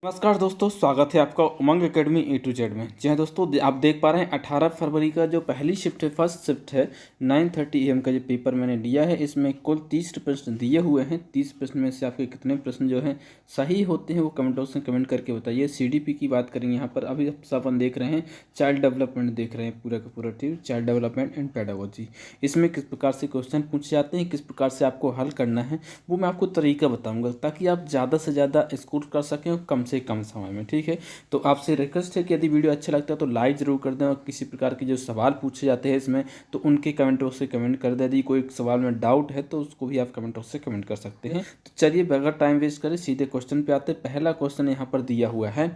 नमस्कार दोस्तों, स्वागत है आपका उमंग एकेडमी ए टू जेड में। जी हाँ दोस्तों, आप देख पा रहे हैं 18 फरवरी का जो पहली शिफ्ट है, फर्स्ट शिफ्ट है 9:30 AM का जो पेपर मैंने लिया है, इसमें कुल 30 प्रश्न दिए हुए हैं। 30 प्रश्न में से आपके कितने प्रश्न जो हैं सही होते हैं वो कमेंट बॉक्स में कमेंट करके बताइए। CDP की बात करेंगे यहाँ पर। अभी अपन देख रहे हैं चाइल्ड डेवलपमेंट देख रहे हैं, पूरा का पूरा ठीक, चाइल्ड डेवलपमेंट एंड पेडागोजी। इसमें किस प्रकार से क्वेश्चन पूछे जाते हैं, किस प्रकार से आपको हल करना है, वो मैं आपको तरीका बताऊँगा ताकि आप ज़्यादा से ज़्यादा स्कोर कर सकें और कम से कम समय में। ठीक है, तो आपसे रिक्वेस्ट है कि यदि वीडियो अच्छा लगता है तो लाइक ज़रूर कर दें, और किसी प्रकार के जो सवाल पूछे जाते हैं इसमें तो उनके कमेंट बॉक्स से कमेंट कर दें। यदि कोई सवाल में डाउट है तो उसको भी आप कमेंट बॉक्स से कमेंट कर सकते हैं। तो चलिए बगैर टाइम वेस्ट करें सीधे क्वेश्चन पे आते हैं। पहला क्वेश्चन यहाँ पर दिया हुआ है,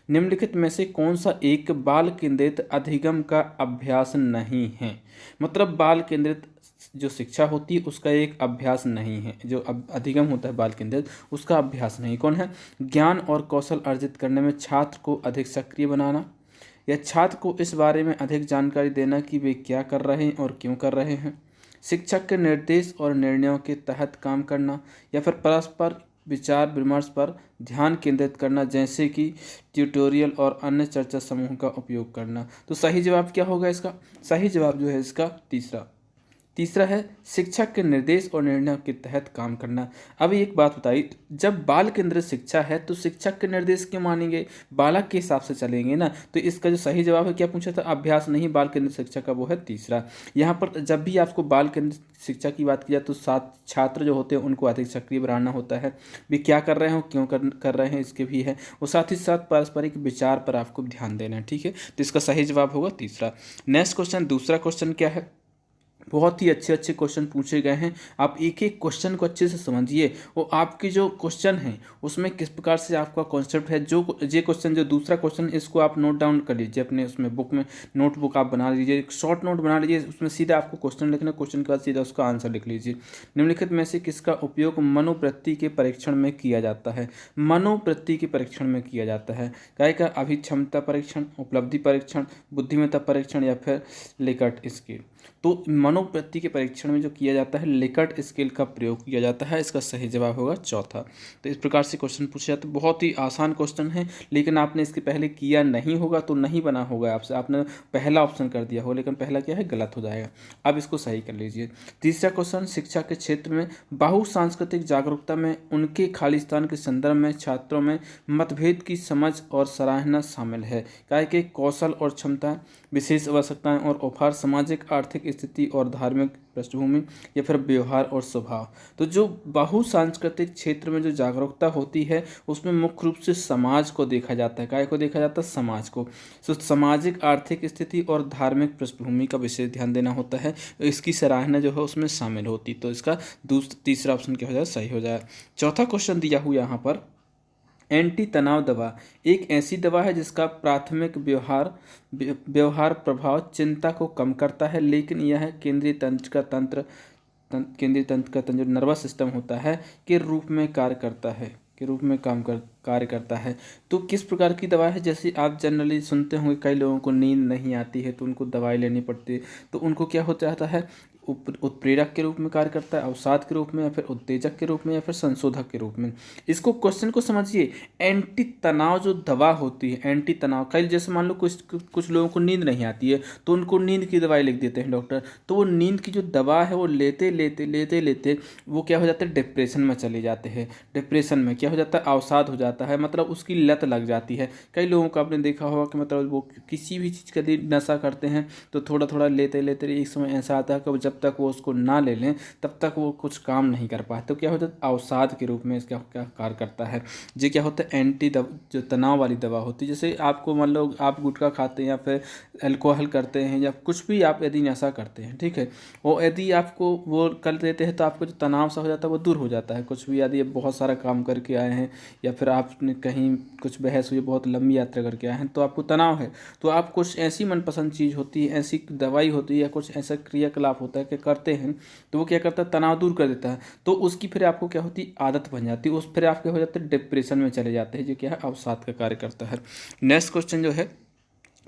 निम्नलिखित में से कौन सा एक बाल केंद्रित अधिगम का अभ्यास नहीं है। मतलब बाल केंद्रित जो शिक्षा होती है उसका एक अभ्यास नहीं है, जो अधिगम होता है बाल केंद्रित उसका अभ्यास नहीं। कौन है? ज्ञान और कौशल अर्जित करने में छात्र को अधिक सक्रिय बनाना, या छात्र को इस बारे में अधिक जानकारी देना कि वे क्या कर रहे हैं और क्यों कर रहे हैं, शिक्षक के निर्देश और निर्णयों के तहत काम करना, या फिर परस्पर विचार विमर्श पर ध्यान केंद्रित करना जैसे कि ट्यूटोरियल और अन्य चर्चा समूह का उपयोग करना। तो सही जवाब क्या होगा इसका? सही जवाब जो है इसका तीसरा है शिक्षक के निर्देश और निर्णय के तहत काम करना। अब एक बात बताइए, जब बाल केंद्रित शिक्षा है तो शिक्षक के निर्देश क्यों मानेंगे? बालक के हिसाब से चलेंगे ना। तो इसका जो सही जवाब है, क्या पूछा था? अभ्यास नहीं बाल केंद्रित शिक्षा का, वो है तीसरा। यहाँ पर जब भी आपको बाल केंद्रित शिक्षा की बात की जाए तो साथ छात्र जो होते हैं उनको अधिक सक्रिय बनाना होता है, वे क्या कर रहे हैं क्यों कर रहे हैं इसके भी है, और साथ ही साथ पारस्परिक विचार पर आपको ध्यान देना है। ठीक है, तो इसका सही जवाब होगा तीसरा। नेक्स्ट क्वेश्चन, दूसरा क्वेश्चन क्या है? बहुत ही अच्छे अच्छे क्वेश्चन पूछे गए हैं। आप एक एक क्वेश्चन को अच्छे से समझिए, और आपके जो क्वेश्चन हैं उसमें किस प्रकार से आपका कॉन्सेप्ट है। जो ये क्वेश्चन, जो दूसरा क्वेश्चन, इसको आप नोट डाउन कर लीजिए अपने उसमें बुक में, नोटबुक आप बना लीजिए, एक शॉर्ट नोट बना लीजिए, उसमें सीधा आपको क्वेश्चन लिखना, क्वेश्चन के बाद सीधा उसका आंसर लिख लीजिए। निम्नलिखित में से किसका उपयोग मनोवृत्ति के परीक्षण में किया जाता है? मनोवृत्ति के परीक्षण में किया जाता है क्या का? अभिक्षमता परीक्षण, उपलब्धि परीक्षण, बुद्धिमत्ता परीक्षण, या फिर लिकर्ट स्केल। तो मनोवृत्ति के परीक्षण में जो किया जाता है लिकर्ट स्केल का प्रयोग किया जाता है। इसका सही जवाब होगा चौथा। तो इस प्रकार से क्वेश्चन पूछे जाते हैं। बहुत ही आसान क्वेश्चन है, लेकिन आपने इसके पहले किया नहीं होगा तो नहीं बना होगा आपसे, आपने पहला ऑप्शन कर दिया हो, लेकिन पहला क्या है, गलत हो जाएगा। अब इसको सही कर लीजिए। तीसरा क्वेश्चन, शिक्षा के क्षेत्र में बहुसांस्कृतिक जागरूकता में उनके खाली स्थान के संदर्भ में छात्रों में मतभेद की समझ और सराहना शामिल है। क्या के कौशल और क्षमता, विशेष आवश्यकताएं और उपहार, सामाजिक आर्थिक स्थिति और धार्मिक पृष्ठभूमि, या फिर व्यवहार और स्वभाव। तो जो बहुसांस्कृतिक क्षेत्र में जो जागरूकता होती है उसमें मुख्य रूप से समाज को देखा जाता है। काय को देखा जाता है? समाज को। तो सामाजिक आर्थिक स्थिति और धार्मिक पृष्ठभूमि का विशेष ध्यान देना होता है, इसकी सराहना जो है उसमें शामिल होती। तो इसका तीसरा ऑप्शन क्या हो जाए? सही हो जाए। चौथा क्वेश्चन दिया हुआ यहाँ पर, एंटी तनाव दवा एक ऐसी दवा है जिसका प्राथमिक व्यवहार प्रभाव चिंता को कम करता है, लेकिन यह केंद्रीय तंत्र का जो नर्वस सिस्टम होता है के रूप में कार्य करता है। तो किस प्रकार की दवा है? जैसे आप जनरली सुनते होंगे कई लोगों को नींद नहीं आती है तो उनको दवाई लेनी पड़ती है, तो उनको क्या हो जाता है, उत्प्रेरक के रूप में कार्य करता है, अवसाद के रूप में, या फिर उत्तेजक के रूप में, या फिर संशोधक के रूप में। इसको क्वेश्चन को समझिए। एंटी तनाव जो दवा होती है, एंटी तनाव, कई जैसे मान लो कुछ लोगों को नींद नहीं आती है तो उनको नींद की दवाई लिख देते हैं डॉक्टर, तो वो नींद की जो दवा है वो लेते लेते वो क्या हो जाता है, डिप्रेशन में चले जाते हैं। डिप्रेशन में क्या हो जाता है, अवसाद हो जाता है, मतलब उसकी लत लग जाती है। कई लोगों को आपने देखा होगा कि मतलब वो किसी भी चीज़ का नशा करते हैं तो थोड़ा थोड़ा लेते एक समय ऐसा आता है कि जब तक वो उसको ना ले लें तब तक वो कुछ काम नहीं कर पाते। तो क्या होता है, अवसाद के रूप में इसका क्या कार्य करता है। ये क्या होता है, जो तनाव वाली दवा होती है। जैसे आपको मान लो आप गुटखा खाते हैं या फिर अल्कोहल करते हैं या कुछ भी आप यदि नशा करते हैं, ठीक है, और यदि आपको वो कर देते हैं तो आपको जो तनाव सा हो जाता है वो दूर हो जाता है। कुछ भी यदि बहुत सारा काम करके आए हैं या फिर आपने कहीं कुछ बहस हुई, बहुत लंबी यात्रा करके आए हैं तो आपको तनाव है, तो आप कुछ ऐसी मनपसंद चीज़ होती है, ऐसी दवाई होती है या कुछ ऐसा क्रियाकलाप होता है कि करते हैं तो वो क्या करता है, तनाव दूर कर देता है। तो उसकी फिर आपको क्या होती है, आदत बन जाती है, उस फिर आप क्या हो जाते हैं, डिप्रेशन में चले जाते हैं, जो क्या है, अवसाद का कार्य करता है। नेक्स्ट क्वेश्चन जो है,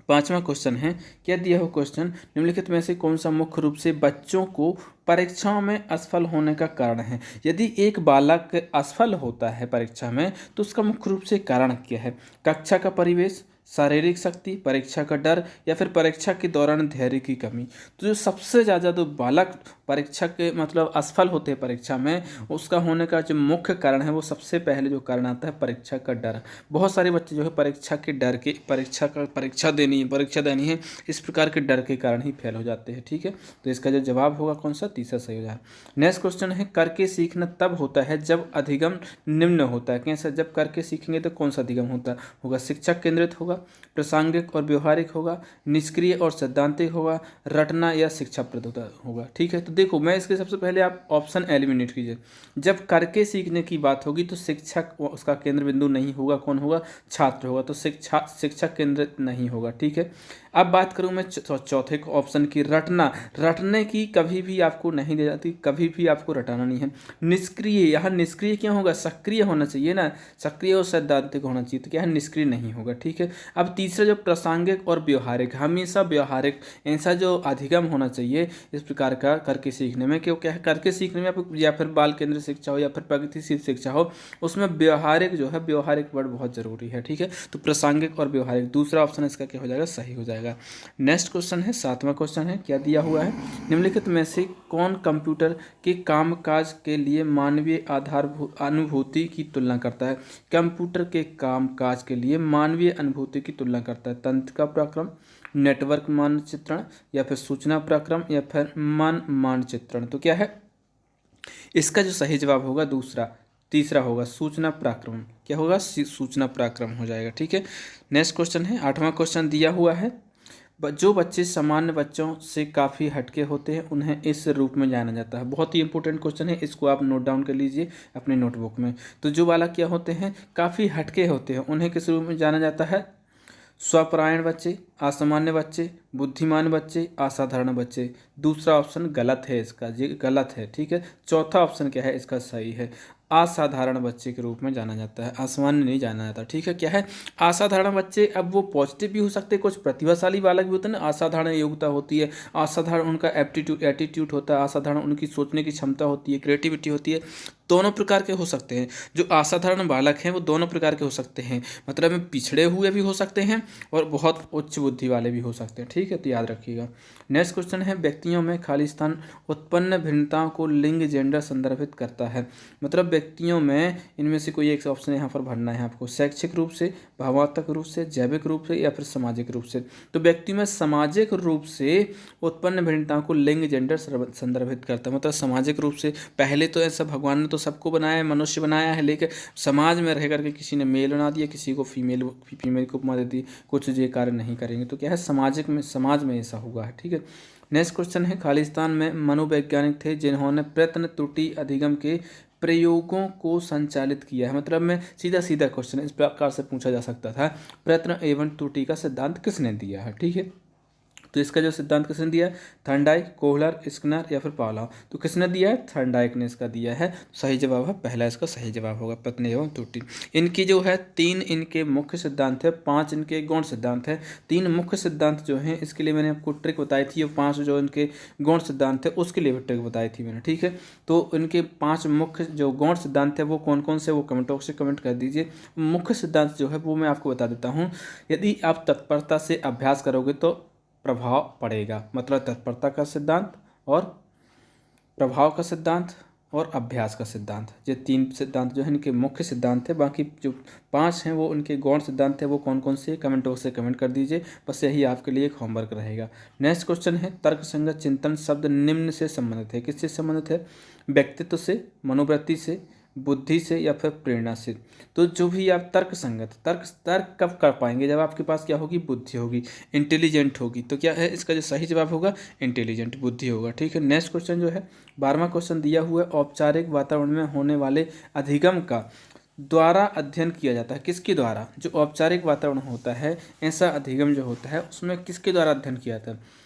5वां क्वेश्चन है, क्या दिया हो क्वेश्चन, निम्नलिखित में से कौन सा मुख्य रूप से बच्चों को परीक्षाओं में असफल होने का कारण है। यदि एक बालक असफल होता है परीक्षा में तो उसका मुख्य रूप से कारण क्या है। कक्षा का परिवेश, शारीरिक शक्ति, परीक्षा का डर या फिर परीक्षा के दौरान धैर्य की कमी। तो जो सबसे ज़्यादा जो बालक परीक्षा के मतलब असफल होते हैं परीक्षा में, उसका होने का जो मुख्य कारण है वो सबसे पहले जो कारण आता है परीक्षा का डर। बहुत सारे बच्चे जो है परीक्षा के डर के परीक्षा देनी है इस प्रकार के डर के कारण ही फेल हो जाते हैं। ठीक है, तो इसका जो जवाब होगा कौन सा, तीसरा सही हो जाएगा। नेक्स्ट क्वेश्चन है, करके सीखना तब होता है जब अधिगम निम्न होता है। कैसा, जब करके सीखेंगे तो कौन सा अधिगम होगा, शिक्षक केंद्रित होगा, प्रासंगिक और व्यवहारिक होगा, निष्क्रिय और सैद्धांतिक होगा, रटना या शिक्षाप्रद होगा। ठीक है, तो देखो मैं इसके सबसे पहले आप ऑप्शन एलिमिनेट कीजिए। जब करके सीखने की बात होगी तो शिक्षक उसका केंद्र बिंदु नहीं होगा, कौन होगा, छात्र होगा, तो शिक्षक केंद्रित नहीं होगा। ठीक है, अब बात करूं मैं चौथे ऑप्शन की, रटने की कभी भी आपको नहीं दी जाती, कभी भी आपको रटाना नहीं है। निष्क्रिय, यहाँ निष्क्रिय क्यों होगा, सक्रिय होना चाहिए ना, सक्रिय और सैद्धांतिक होना चाहिए, तो क्या है निष्क्रिय नहीं होगा। ठीक है, अब तीसरा जो प्रासंगिक और व्यवहारिक, हमेशा व्यवहारिक ऐसा जो अधिगम होना चाहिए इस प्रकार का करके सीखने में, क्यों क्या है करके सीखने में आपको या फिर बाल केंद्र शिक्षा हो या फिर प्रगतिशील शिक्षा हो, उसमें व्यवहारिक जो है व्यवहारिक वर्ड बहुत जरूरी है। ठीक है, तो प्रासंगिक और व्यवहारिक दूसरा ऑप्शन इसका क्या हो जाएगा, सही हो जाएगा। नेक्स्ट क्वेश्चन है, 7वां क्वेश्चन है, क्या दिया हुआ है, निम्नलिखित में से कौन कंप्यूटर के कामकाज के लिए मानवीय आधारभूत अनुभूति की तुलना करता है। कंप्यूटर के कामकाज के लिए मानवीय अनुभूति की तुलना करता है, तंत्र का प्रक्रम, नेटवर्क मानचित्रण या फिर सूचना प्रक्रम या फिर मन मानचित्रण। तो क्या है इसका जो सही जवाब होगा तीसरा होगा सूचना पराक्रम। क्या होगा, सूचना पराक्रम हो जाएगा। ठीक है, नेक्स्ट क्वेश्चन है, 8वां क्वेश्चन दिया हुआ है, जो बच्चे सामान्य बच्चों से काफ़ी हटके होते हैं उन्हें इस रूप में जाना जाता है। बहुत ही इंपॉर्टेंट क्वेश्चन है, इसको आप नोट डाउन कर लीजिए अपने नोटबुक में। तो जो बालक क्या होते हैं, काफ़ी हटके होते हैं, उन्हें किस रूप में जाना जाता है, स्वपरायण बच्चे, असामान्य बच्चे, बुद्धिमान बच्चे, असाधारण बच्चे। दूसरा ऑप्शन गलत है, इसका ये गलत है। ठीक है, चौथा ऑप्शन क्या है इसका सही है, असाधारण बच्चे के रूप में जाना जाता है, असामान्य नहीं जाना जाता। ठीक है, क्या है असाधारण बच्चे, अब वो पॉजिटिव भी हो सकते हैं, कुछ प्रतिभाशाली बालक भी होते हैं ना, असाधारण योग्यता होती है, असाधारण उनका एटीट्यूड होता है, असाधारण उनकी सोचने की क्षमता होती है, क्रिएटिविटी होती है, दोनों प्रकार के हो सकते हैं। जो असाधारण बालक हैं वो दोनों प्रकार के हो सकते हैं, मतलब में पिछड़े हुए भी हो सकते हैं और बहुत उच्च बुद्धि वाले भी हो सकते हैं। ठीक है, तो याद रखिएगा। नेक्स्ट क्वेश्चन है, व्यक्तियों में खाली स्थान उत्पन्न भिन्नताओं को लिंग जेंडर संदर्भित करता है। मतलब व्यक्तियों में इनमें से कोई एक ऑप्शन यहाँ पर भरना है आपको, शैक्षिक रूप से, भावनात्मक रूप से, जैविक रूप से या फिर सामाजिक रूप से। तो व्यक्ति में सामाजिक रूप से उत्पन्न भिन्नताओं को लिंग जेंडर संदर्भित करता है, मतलब सामाजिक रूप से। पहले तो ऐसा भगवान ने तो सबको बनाया है, मनुष्य बनाया है, लेकिन समाज में रह करके किसी ने मेल बना दिया, किसी को फीमेल को उपमा दे दी, कुछ ये कार्य नहीं करेंगे, तो क्या है समाज में ऐसा हुआ है। ठीक है, नेक्स्ट क्वेश्चन है, खालिस्तान में मनोवैज्ञानिक थे जिन्होंने प्रयत्न त्रुटि अधिगम के प्रयोगों को संचालित किया है। मतलब में सीधा क्वेश्चन इस प्रकार से पूछा जा सकता था, प्रयत्न एवं त्रुटि का सिद्धांत किसने दिया है। ठीक है, तो इसका जो सिद्धांत किसने दिया है, थर्नडाइक, कोहलर, स्किनर या फिर पावलोव। तो किसने दिया है, थर्नडाइक ने इसका दिया है। सही जवाब है पहला, इसका सही जवाब होगा प्रयत्न एवं त्रुटि। इनकी जो है 3 इनके मुख्य सिद्धांत है, 5 इनके गौण सिद्धांत है। 3 मुख्य सिद्धांत जो हैं इसके लिए मैंने आपको ट्रिक बताई थी, और 5 जो इनके गौण सिद्धांत है उसके लिए भी ट्रिक बताई थी मैंने। ठीक है, तो इनके 5 मुख्य जो गौण सिद्धांत है वो कौन कौन से, वो कमेंट बॉक्स से कमेंट कर दीजिए। मुख्य सिद्धांत जो है वो मैं आपको बता देता हूँ। यदि आप तत्परता से अभ्यास करोगे तो प्रभाव पड़ेगा, मतलब तत्परता का सिद्धांत और प्रभाव का सिद्धांत और अभ्यास का सिद्धांत, ये 3 सिद्धांत जो है इनके मुख्य सिद्धांत है। बाकी जो 5 हैं वो इनके गौण सिद्धांत है, वो कौन कौन से कमेंट बॉक्स से कमेंट कर दीजिए, बस यही आपके लिए एक होमवर्क रहेगा। नेक्स्ट क्वेश्चन है, तर्कसंगत चिंतन शब्द निम्न से संबंधित है, किससे संबंधित है, व्यक्तित्व से, मनोवृत्ति से, बुद्धि से या फिर प्रेरणा से। तो जो भी आप तर्क कब कर पाएंगे, जब आपके पास क्या होगी, बुद्धि होगी, इंटेलिजेंट होगी। तो क्या है इसका जो सही जवाब होगा, इंटेलिजेंट, बुद्धि होगा। ठीक है, नेक्स्ट क्वेश्चन जो है 12वां क्वेश्चन दिया हुआ है, औपचारिक वातावरण में होने वाले अधिगम का द्वारा अध्ययन किया जाता है, किसके द्वारा, जो औपचारिक वातावरण होता है ऐसा अधिगम जो होता है उसमें किसके द्वारा अध्ययन किया जाता है,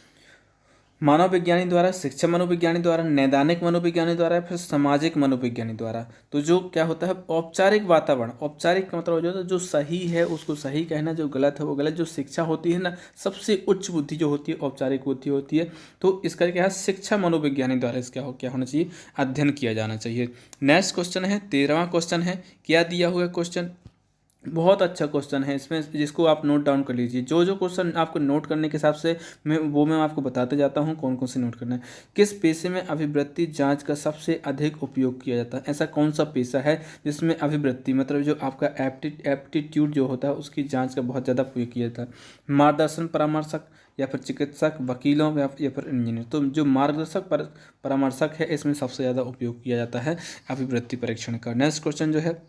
मानव विज्ञानी द्वारा, शिक्षा मनोविज्ञानी द्वारा, नैदानिक मनोविज्ञानी द्वारा, फिर सामाजिक मनोविज्ञानी द्वारा। तो जो क्या होता है औपचारिक वातावरण, औपचारिक का मतलब हो जाता है जो सही है उसको सही कहना, जो गलत है वो गलत। जो शिक्षा होती है ना, सबसे उच्च बुद्धि जो होती है औपचारिक बुद्धि होती है। तो इसका क्या है शिक्षा मनोविज्ञानी द्वारा इसका क्या होना चाहिए, अध्ययन किया जाना चाहिए। नेक्स्ट क्वेश्चन है 13वां क्वेश्चन है, क्या दिया हुआ क्वेश्चन, बहुत अच्छा क्वेश्चन है इसमें, जिसको आप नोट डाउन कर लीजिए। जो जो क्वेश्चन आपको नोट करने के हिसाब से मैं आपको बताते जाता हूँ कौन कौन से नोट करना है। किस पेशे में अभिवृत्ति जांच का सबसे अधिक उपयोग किया जाता है? ऐसा कौन सा पेशा है जिसमें अभिवृत्ति मतलब जो आपका एप्टीट्यूड जो होता है उसकी जाँच का बहुत ज़्यादा उपयोग किया जाता है? मार्गदर्शन परामर्शक, या फिर चिकित्सक, वकीलों या फिर इंजीनियर। तो जो मार्गदर्शक परामर्शक है इसमें सबसे ज़्यादा उपयोग किया जाता है अभिवृत्ति परीक्षण का। नेक्स्ट क्वेश्चन जो है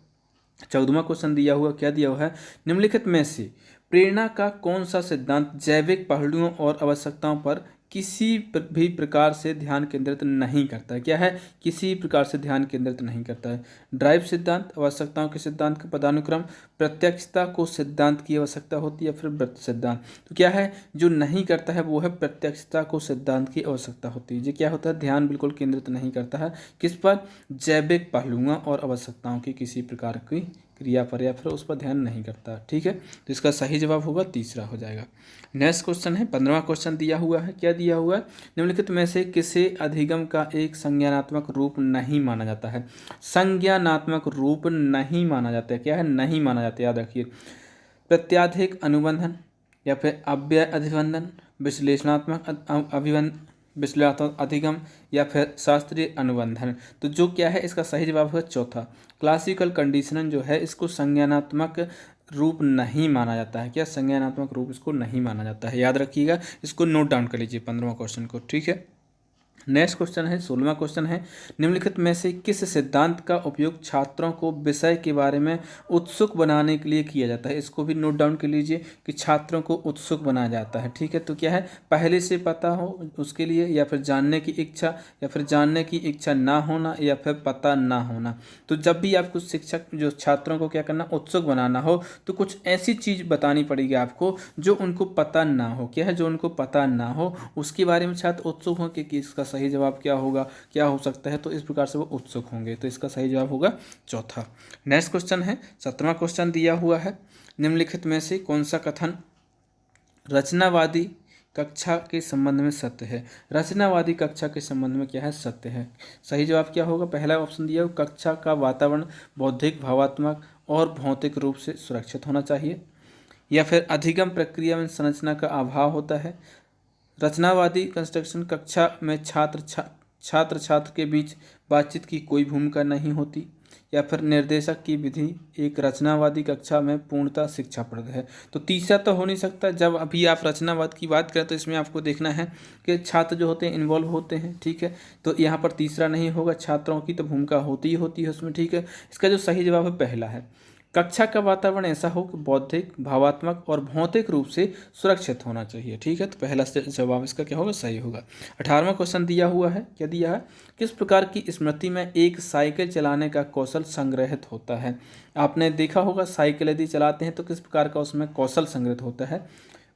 14वां क्वेश्चन दिया हुआ, क्या दिया हुआ है, निम्नलिखित में से प्रेरणा का कौन सा सिद्धांत जैविक पहलुओं और आवश्यकताओं पर किसी भी प्रकार से ध्यान केंद्रित नहीं करता है? क्या है, किसी प्रकार से ध्यान केंद्रित नहीं करता है। ड्राइव सिद्धांत, आवश्यकताओं के सिद्धांत का पदानुक्रम, प्रत्यक्षता को सिद्धांत की आवश्यकता होती है, फिर वृत्त सिद्धांत। तो क्या है जो नहीं करता है वो है प्रत्यक्षता को सिद्धांत की आवश्यकता होती है। ये क्या होता है, ध्यान बिल्कुल केंद्रित नहीं करता है किस पर, जैविक पहलुओं और आवश्यकताओं की किसी प्रकार की क्रिया पर या फिर उस पर ध्यान नहीं करता। ठीक है, तो इसका सही जवाब होगा तीसरा हो जाएगा। नेक्स्ट क्वेश्चन है 15वां क्वेश्चन दिया हुआ है, क्या दिया हुआ है, निम्नलिखित में से किसे अधिगम का एक संज्ञानात्मक रूप नहीं माना जाता है? संज्ञानात्मक रूप नहीं माना जाता है, क्या है, नहीं माना जाता, याद रखिए। प्रत्याधिक अनुबंधन, या फिर अव्यय अधिबंधन, विश्लेषणात्मक अधिगम, या फिर शास्त्रीय अनुबंधन। तो जो क्या है इसका सही जवाब है चौथा, क्लासिकल कंडीशनिंग जो है इसको संज्ञानात्मक रूप नहीं माना जाता है। क्या, संज्ञानात्मक रूप इसको नहीं माना जाता है, याद रखिएगा, इसको नोट डाउन कर लीजिए 15वां क्वेश्चन को। ठीक है, नेक्स्ट क्वेश्चन है 16वां क्वेश्चन है, निम्नलिखित में से किस सिद्धांत का उपयोग छात्रों को विषय के बारे में उत्सुक बनाने के लिए किया जाता है? इसको भी नोट डाउन कर लीजिए कि छात्रों को उत्सुक बनाया जाता है। ठीक है, तो क्या है, पहले से पता हो उसके लिए, या फिर जानने की इच्छा, या फिर जानने की इच्छा ना होना, या फिर पता ना होना। तो जब भी आपको शिक्षक जो छात्रों को क्या करना, उत्सुक बनाना हो, तो कुछ ऐसी चीज़ बतानी पड़ेगी आपको जो उनको पता ना हो। क्या है, जो उनको पता ना हो उसके बारे में छात्र उत्सुक हों कि इसका सही जवाब क्या होगा, क्या हो सकता है, तो इस प्रकार से वो उत्सुक होंगे। तो इसका सही जवाब होगा चौथा। नेक्स्ट क्वेश्चन है 17वां क्वेश्चन दिया हुआ है, निम्नलिखित में से कौन सा कथन रचनावादी कक्षा के संबंध में सत्य है? रचनावादी कक्षा के संबंध में क्या है, सत्य है। सही जवाब क्या होगा, पहला ऑप्शन दिया हुआ, कक्षा का वातावरण बौद्धिक, भावात्मक और भौतिक रूप से सुरक्षित होना चाहिए, या फिर अधिगम प्रक्रिया में संरचना का अभाव होता है। रचनावादी कंस्ट्रक्शन कक्षा में छात्र छात्र के बीच बातचीत की कोई भूमिका नहीं होती, या फिर निर्देशक की विधि एक रचनावादी कक्षा में पूर्णतः शिक्षाप्रद है। तो तीसरा तो हो नहीं सकता। जब अभी आप रचनावाद की बात करें तो इसमें आपको देखना है कि छात्र जो होते हैं इन्वॉल्व होते हैं। ठीक है, तो यहाँ पर तीसरा नहीं होगा, छात्रों की तो भूमिका होती है उसमें। ठीक है, इसका जो सही जवाब है पहला है, कक्षा का वातावरण ऐसा हो कि बौद्धिक, भावात्मक और भौतिक रूप से सुरक्षित होना चाहिए। ठीक है, तो पहला जवाब इसका क्या होगा, सही होगा। 18वां क्वेश्चन दिया हुआ है, क्या दिया है, किस प्रकार की स्मृति में एक साइकिल चलाने का कौशल संग्रहित होता है? आपने देखा होगा साइकिल यदि चलाते हैं तो किस प्रकार का उसमें कौशल संग्रहित होता है।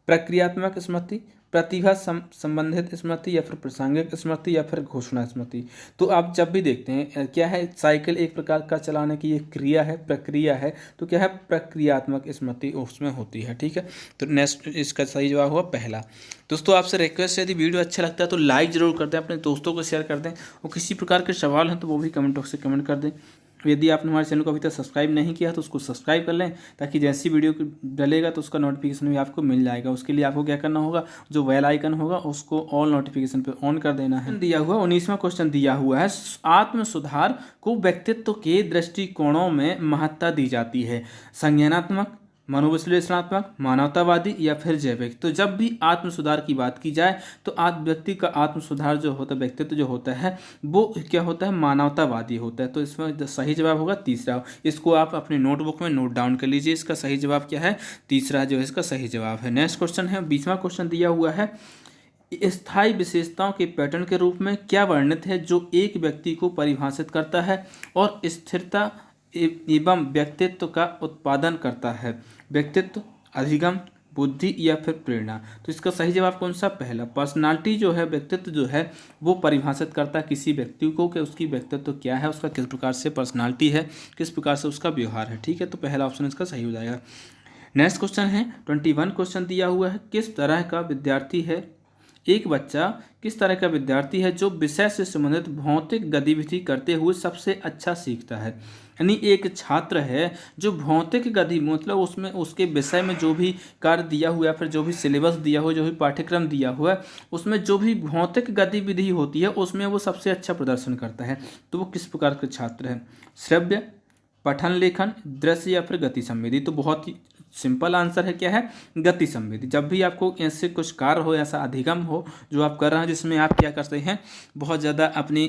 प्रक्रियात्मक स्मृति, प्रतिभा संबंधित स्मृति, या फिर प्रासंगिक स्मृति, या फिर घोषणा स्मृति। तो आप जब भी देखते हैं क्या है, साइकिल एक प्रकार का चलाने की एक क्रिया है, प्रक्रिया है, तो क्या है, प्रक्रियात्मक स्मृति उसमें होती है। ठीक है, तो नेक्स्ट इसका सही जवाब हुआ पहला। दोस्तों आपसे रिक्वेस्ट है, यदि वीडियो अच्छा लगता है तो लाइक जरूर कर दें, अपने दोस्तों को शेयर कर दें, और किसी प्रकार के सवाल हैं तो वो भी कमेंट बॉक्स से कमेंट कर दें। यदि आपने हमारे चैनल को अभी तक सब्सक्राइब नहीं किया तो उसको सब्सक्राइब कर लें, ताकि जैसी वीडियो डलेगा तो उसका नोटिफिकेशन भी आपको मिल जाएगा। उसके लिए आपको क्या करना होगा, जो बेल आइकन होगा उसको ऑल नोटिफिकेशन पे ऑन कर देना है। दिया हुआ 19वां क्वेश्चन दिया हुआ है, आत्म सुधार को व्यक्तित्व के दृष्टिकोणों में महत्ता दी जाती है, संज्ञानात्मक, मनोविश्लेषणात्मक, मानवतावादी, या फिर जैविक। तो जब भी आत्म सुधार की बात की जाए तो व्यक्ति का आत्म सुधार जो होता है, व्यक्तित्व जो होता है वो क्या होता है, मानवतावादी होता है। तो इसमें सही जवाब होगा तीसरा। इसको आप अपने नोटबुक में नोट डाउन कर लीजिए, इसका सही जवाब क्या है, तीसरा जो है इसका सही जवाब है। नेक्स्ट क्वेश्चन है 20वां क्वेश्चन दिया हुआ है, स्थायी विशेषताओं के पैटर्न के रूप में क्या वर्णित है जो एक व्यक्ति को परिभाषित करता है और स्थिरता एवं व्यक्तित्व का उत्पादन करता है? व्यक्तित्व, अधिगम, बुद्धि या फिर प्रेरणा। तो इसका सही जवाब कौन सा? पहला। पर्सनालिटी जो है, व्यक्तित्व जो है, वो परिभाषित करता है किसी व्यक्ति को कि उसकी व्यक्तित्व क्या है, उसका किस प्रकार से पर्सनालिटी है, किस प्रकार से उसका व्यवहार है। ठीक है, तो पहला ऑप्शन इसका सही हो जाएगा। नेक्स्ट क्वेश्चन है 21 क्वेश्चन दिया हुआ है, किस तरह का विद्यार्थी है एक बच्चा किस तरह का विद्यार्थी है जो विषय से संबंधित भौतिक गतिविधि करते हुए सबसे अच्छा सीखता है। यानी एक छात्र है जो भौतिक गति मतलब उसमें उसके विषय में जो भी कार्य दिया हुआ है, फिर जो भी सिलेबस दिया हुआ, जो भी पाठ्यक्रम दिया हुआ है, उसमें जो भी भौतिक गतिविधि होती है उसमें वो सबसे अच्छा प्रदर्शन करता है। तो वो किस प्रकार के छात्र है? श्रव्य, पठन लेखन, दृश्य या फिर गति संवेदी। तो बहुत ही सिंपल आंसर है, क्या है? गति संवेदी। जब भी आपको ऐसे कुछ कार्य हो, ऐसा अधिगम हो जो आप कर रहे हैं जिसमें आप क्या करते हैं, बहुत ज़्यादा अपनी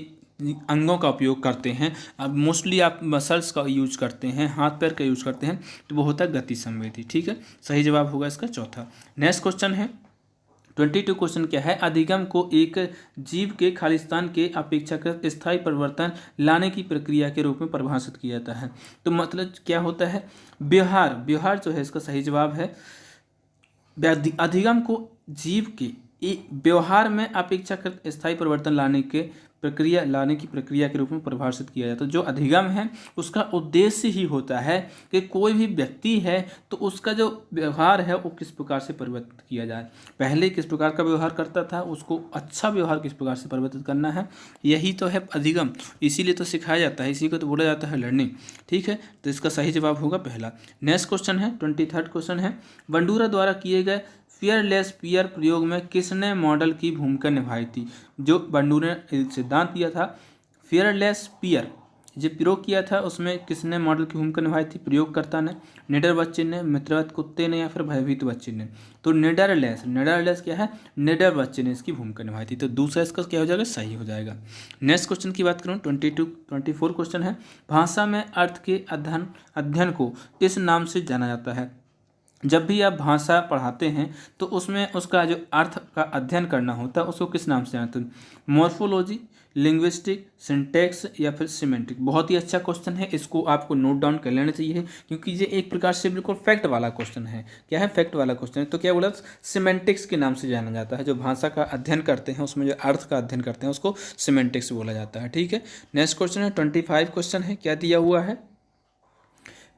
अंगों का उपयोग करते हैं, अब मोस्टली आप मसल्स का यूज करते हैं, हाथ पैर का यूज करते हैं, तो वो होता है गति संवेदी। ठीक है, सही जवाब होगा इसका चौथा। नेक्स्ट क्वेश्चन है 22 क्वेश्चन क्या है? अधिगम को एक जीव के खालिस्तान के अपेक्षाकृत स्थायी परिवर्तन लाने की प्रक्रिया के रूप में परिभाषित किया जाता है। तो मतलब क्या होता है? व्यवहार जो है इसका सही जवाब है। अधिगम को जीव के व्यवहार में अपेक्षाकृत स्थायी परिवर्तन लाने की प्रक्रिया के रूप में परिभाषित किया जाता है। जो अधिगम है उसका उद्देश्य ही होता है कि कोई भी व्यक्ति है तो उसका जो व्यवहार है वो किस प्रकार से परिवर्तित किया जाए। पहले किस प्रकार का व्यवहार करता था, उसको अच्छा व्यवहार किस प्रकार से परिवर्तित करना है, यही तो है अधिगम। इसीलिए तो सिखाया जाता है, इसी को तो बोला जाता है लर्निंग। ठीक है, तो इसका सही जवाब होगा पहला। नेक्स्ट क्वेश्चन है 23 क्वेश्चन है, बंडूरा द्वारा किए गए फियरलेस पियर प्रयोग में किसने मॉडल की भूमिका निभाई थी? जो बंडूरा ने सिद्धांत दिया था फियरलेस पियर जो प्रयोग किया था उसमें किसने मॉडल की भूमिका निभाई थी? प्रयोगकर्ता ने, निडर बच्चे ने, मित्रवत कुत्ते ने या फिर भयभीत बच्चे ने। तो निडरलेस क्या है? निडर बच्चे ने इसकी भूमिका निभाई थी। तो दूसरा इसका क्या हो जाएगा? सही हो जाएगा। नेक्स्ट क्वेश्चन की बात करूँ 24 क्वेश्चन है, भाषा में अर्थ के अध्ययन को इस नाम से जाना जाता है। जब भी आप भाषा पढ़ाते हैं तो उसमें उसका जो अर्थ का अध्ययन करना होता है उसको किस नाम से जानते हैं? मॉर्फोलॉजी, लिंग्विस्टिक, सिंटैक्स या फिर सिमेंटिक। बहुत ही अच्छा क्वेश्चन है, इसको आपको नोट डाउन कर लेना चाहिए क्योंकि ये एक प्रकार से बिल्कुल फैक्ट वाला क्वेश्चन है। क्या है? फैक्ट वाला क्वेश्चन है। तो क्या बोला? सिमेंटिक्स के नाम से जाना जाता है। जो भाषा का अध्ययन करते हैं उसमें जो अर्थ का अध्ययन करते हैं उसको सिमेंटिक्स बोला जाता है। ठीक है, नेक्स्ट क्वेश्चन है 25 क्वेश्चन है, क्या दिया हुआ है?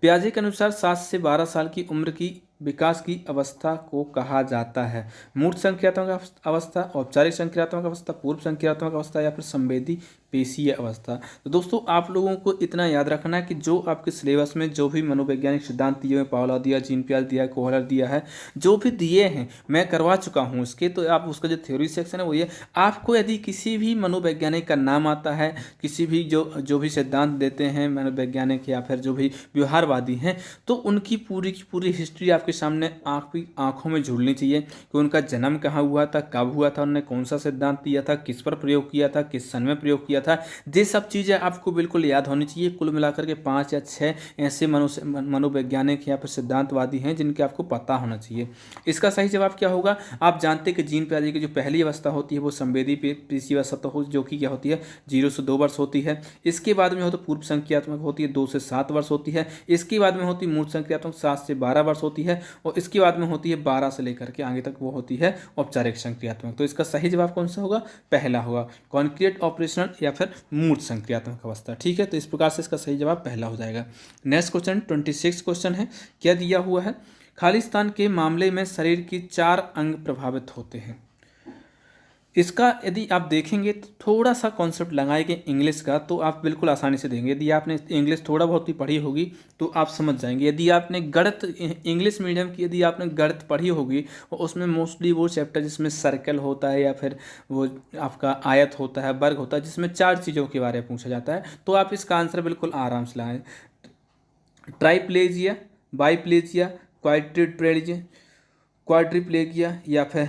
पियाजे के अनुसार 7 से 12 साल की उम्र की विकास की अवस्था को कहा जाता है? मूर्त संक्रियात्मक अवस्था, औपचारिक संक्रियात्मक अवस्था, पूर्व संक्रियात्मक अवस्था या फिर संवेदी पेशीय अवस्था। तो दोस्तों आप लोगों को इतना याद रखना है कि जो आपके सिलेबस में जो भी मनोवैज्ञानिक सिद्धांत दिए हुए, पावला दिया, जीन पियाजे दिया, कोहलर दिया है, जो भी दिए हैं मैं करवा चुका हूँ उसके, तो आप उसका जो थ्योरी सेक्शन है वो ये, आपको यदि किसी भी मनोवैज्ञानिक का नाम आता है, किसी भी जो भी सिद्धांत देते हैं मनोवैज्ञानिक या फिर जो भी व्यवहारवादी हैं, तो उनकी पूरी की पूरी हिस्ट्री आपके सामने आपकी आंखों में झूलनी चाहिए कि उनका जन्म कहाँ हुआ था, कब हुआ था, उन्होंने कौन सा सिद्धांत दिया था, किस पर प्रयोग किया था, किस सन में प्रयोग किया था। ये सब चीज़ें आपको बिल्कुल याद होनी चाहिए। कुल मिलाकर के 5 या 6 ऐसे मनोवैज्ञानिक या फिर सिद्धांतवादी हैं जिनके आपको पता होना चाहिए। इसका सही जवाब क्या होगा? आप जानते हैं कि जीन पियाजे की जो पहली अवस्था होती है वो संवेदी पेशी अवस्था हो, जो कि क्या होती है 0 से 2 वर्ष होती है। इसके बाद में हो तो पूर्व संक्रियात्मक होती है 2 से 7 वर्ष होती है। इसके बाद में होती है मूर्त संक्रियात्मक 7 से 12 वर्ष होती है और इसके बाद में होती है 12 से लेकर के आगे तक वो होती है औपचारिक संक्रियात्मक। तो इसका सही जवाब कौन सा होगा? पहला होगा, कॉन्क्रीट ऑपरेशनल या फिर मूर्त संक्रियात्मक अवस्था। ठीक है, तो इस प्रकार से इसका सही जवाब पहला हो जाएगा। नेक्स्ट क्वेश्चन 26 क्वेश्चन है, क्या दिया हुआ है? खालिस्तान के मामले में शरीर की 4 अंग प्रभावित होते हैं। इसका यदि आप देखेंगे तो थोड़ा सा कॉन्सेप्ट लगाएंगे इंग्लिश का तो आप बिल्कुल आसानी से देंगे। यदि आपने इंग्लिश थोड़ा बहुत ही पढ़ी होगी तो आप समझ जाएंगे। यदि आपने गणित, इंग्लिश मीडियम की यदि आपने गणित पढ़ी होगी और उसमें मोस्टली वो चैप्टर जिसमें सर्कल होता है या फिर वो आपका आयत होता है, वर्ग होता है, जिसमें 4 चीज़ों के बारे में पूछा जाता है, तो आप इसका आंसर बिल्कुल आराम से लगाएं। ट्राइप्लेजिया, बाईप्लेजिया, क्वाड्रिप्लेगिया या फिर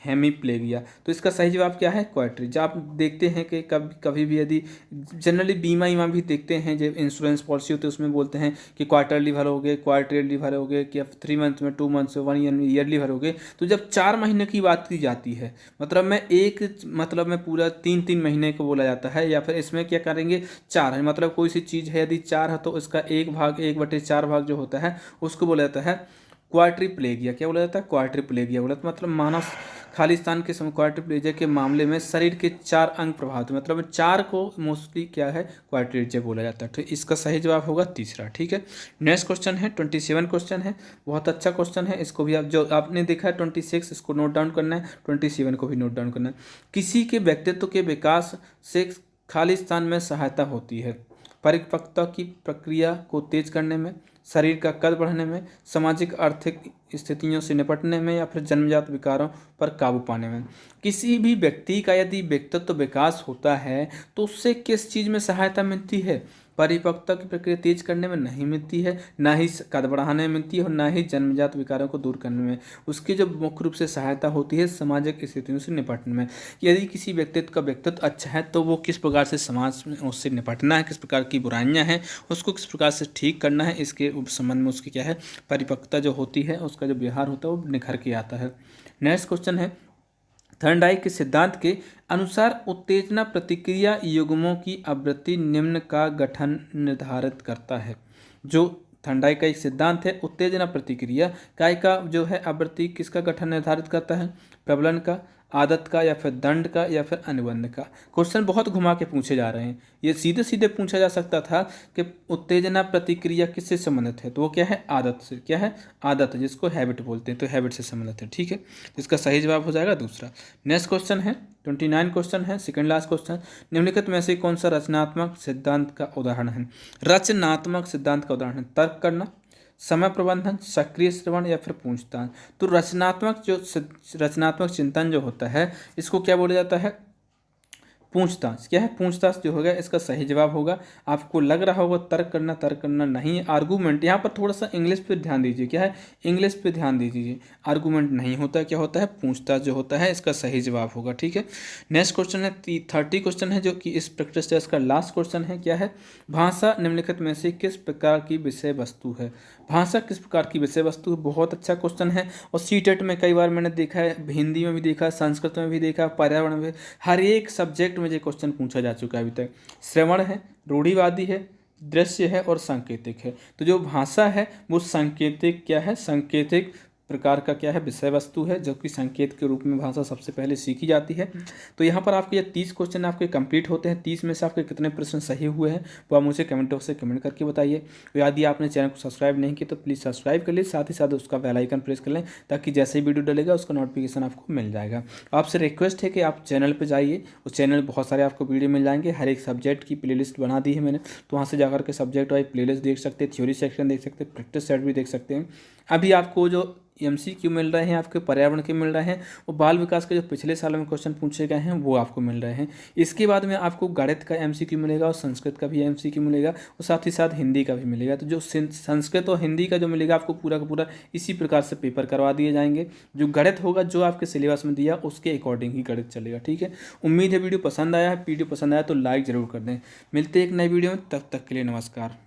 हेमीप्लेगिया। तो इसका सही जवाब क्या है? क्वाड्री। जब आप देखते हैं कि कभी भी यदि जनरली बीमा भी देखते हैं, जब इंश्योरेंस पॉलिसी होती है उसमें बोलते हैं कि क्वार्टरली भर हो गए, क्वार्टरली भर हो गए, कि 3 मंथ में, 2 मंथ में, 1 ईयर में ईयरली भर हो गए। तो जब 4 महीने की बात की जाती है, मतलब में पूरा 3-3 महीने को बोला जाता है, या फिर इसमें क्या करेंगे 4 है, मतलब कोई सी चीज़ है यदि 4 है तो इसका 1/4 भाग जो होता है उसको बोला जाता है क्वाड्रिप्लेगिया, क्या बोला जाता है? क्वाड्रिप्लेगिया बोला, तो मतलब मानव खाली स्थान के समय क्वाड्रिप्लेजिया के मामले में शरीर के 4 अंग प्रभावित, मतलब 4 को मोस्टली क्या है? क्वाड्रिप्लेजिया बोला जाता है। तो इसका सही जवाब होगा तीसरा। ठीक है, नेक्स्ट क्वेश्चन है 27 क्वेश्चन है, बहुत अच्छा क्वेश्चन है। इसको भी आप जो आपने देखा है 26 इसको नोट डाउन करना है, 27 को भी नोट डाउन करना है। किसी के व्यक्तित्व के विकास से खाली स्थान में सहायता होती है? परिपक्वता की प्रक्रिया को तेज करने में, शरीर का कद बढ़ाने में, सामाजिक आर्थिक स्थितियों से निपटने में, या फिर जन्मजात विकारों पर काबू पाने में। किसी भी व्यक्ति का यदि व्यक्तित्व विकास होता है तो उससे किस चीज़ में सहायता मिलती है? परिपक्वता की प्रक्रिया तेज करने में नहीं मिलती है, ना ही कद बढ़ाने में मिलती है, और ना ही जन्मजात विकारों को दूर करने में। उसकी जो मुख्य रूप से सहायता होती है सामाजिक स्थितियों से निपटने में। यदि किसी व्यक्तित्व का व्यक्तित्व अच्छा है तो वो किस प्रकार से समाज में उससे निपटना है, किस प्रकार की बुराइयां हैं उसको किस प्रकार से ठीक करना है, इसके संबंध में उसकी क्या है? परिपक्वता जो होती है, उसका जो व्यवहार होता है वो निखर के आता है। नेक्स्ट क्वेश्चन है, थर्नडाइक के सिद्धांत के अनुसार उत्तेजना प्रतिक्रिया युग्मों की आवृत्ति निम्न का गठन निर्धारित करता है। जो थर्नडाइक का एक सिद्धांत है, उत्तेजना प्रतिक्रिया काय का जो है आवृत्ति किसका गठन निर्धारित करता है? प्रबलन का, आदत का, या फिर दंड का, या फिर अनुबंध का। क्वेश्चन बहुत घुमा के पूछे जा रहे हैं। ये सीधे सीधे पूछा जा सकता था कि उत्तेजना प्रतिक्रिया किससे संबंधित है, तो वो क्या है? आदत से। क्या है? आदत, जिसको हैबिट बोलते हैं, तो हैबिट से संबंधित है। ठीक है, इसका सही जवाब हो जाएगा दूसरा। नेक्स्ट क्वेश्चन है 29 क्वेश्चन है, सेकंड लास्ट क्वेश्चन। निम्नलिखित में से कौन सा रचनात्मक सिद्धांत का उदाहरण है? रचनात्मक सिद्धांत का उदाहरण है तर्क करना, समय प्रबंधन, सक्रिय श्रवण, या फिर पूछताछ। तो रचनात्मक चिंतन जो होता है इसको क्या बोला जाता है? पूछताछ। क्या है? पूछताछ जो होगा इसका सही जवाब होगा। आपको लग रहा होगा तर्क करना नहीं, आर्गूमेंट। यहाँ पर थोड़ा सा इंग्लिश पे ध्यान दीजिए। क्या है? इंग्लिश पे ध्यान दीजिए। आर्गूमेंट नहीं होता है, क्या होता है? पूछताछ जो होता है, इसका सही जवाब होगा। ठीक है, नेक्स्ट क्वेश्चन है 30 क्वेश्चन है, जो कि इस प्रैक्टिस टेस्ट का लास्ट क्वेश्चन है। क्या है? भाषा निम्नलिखित में से किस प्रकार की विषय वस्तु है? भाषा किस प्रकार की विषय वस्तु है? बहुत अच्छा क्वेश्चन है, और सीटेट में कई बार मैंने देखा है, हिंदी में भी देखा है, संस्कृत में भी देखा, पर्यावरण में, हर एक सब्जेक्ट में ये क्वेश्चन पूछा जा चुका है अभी तक। श्रवण है, रूढ़िवादी है, दृश्य है, और सांकेतिक है। तो जो भाषा है वो सांकेतिक क्या है? सांकेतिक प्रकार का क्या है? विषय वस्तु है, जो कि संकेत के रूप में भाषा सबसे पहले सीखी जाती है। तो यहाँ पर आपके ये 30 क्वेश्चन आपके कंप्लीट होते हैं। 30 में से आपके कितने प्रश्न सही हुए हैं वो आप मुझे कमेंट बॉक्स से कमेंट करके बताइए। तो यदि आपने चैनल को सब्सक्राइब नहीं किया तो प्लीज़ सब्सक्राइब कर लीजिए, साथ ही साथ उसका बेल आइकन प्रेस कर लें, ताकि जैसे ही वीडियो डलेगा उसका नोटिफिकेशन आपको मिल जाएगा। आपसे रिक्वेस्ट है कि आप चैनल पर जाइए, उस चैनल पर बहुत सारे आपको वीडियो मिल जाएंगे। हर एक सब्जेक्ट की प्लेलिस्ट बना दी है मैंने, तो वहाँ से जाकर के सब्जेक्ट वाइज प्लेलिस्ट देख सकते हैं, थ्योरी सेक्शन देख सकते हैं, प्रैक्टिस सेट भी देख सकते हैं। अभी आपको जो MCQ मिल रहे हैं, आपके पर्यावरण के मिल रहे हैं, वो बाल विकास के जो पिछले साल में क्वेश्चन पूछे गए हैं वो आपको मिल रहे हैं। इसके बाद में आपको गणित का MCQ मिलेगा, और संस्कृत का भी MCQ मिलेगा, और साथ ही साथ हिंदी का भी मिलेगा। तो जो संस्कृत और हिंदी का जो मिलेगा आपको पूरा का पूरा इसी प्रकार से पेपर करवा दिए जाएंगे। जो गणित होगा जो आपके सिलेबस में दिया उसके अकॉर्डिंग ही गणित चलेगा। ठीक है, उम्मीद है वीडियो पसंद आया है। वीडियो पसंद आया तो लाइक ज़रूर कर दें। मिलते हैं एक नई वीडियो में, तब तक के लिए नमस्कार।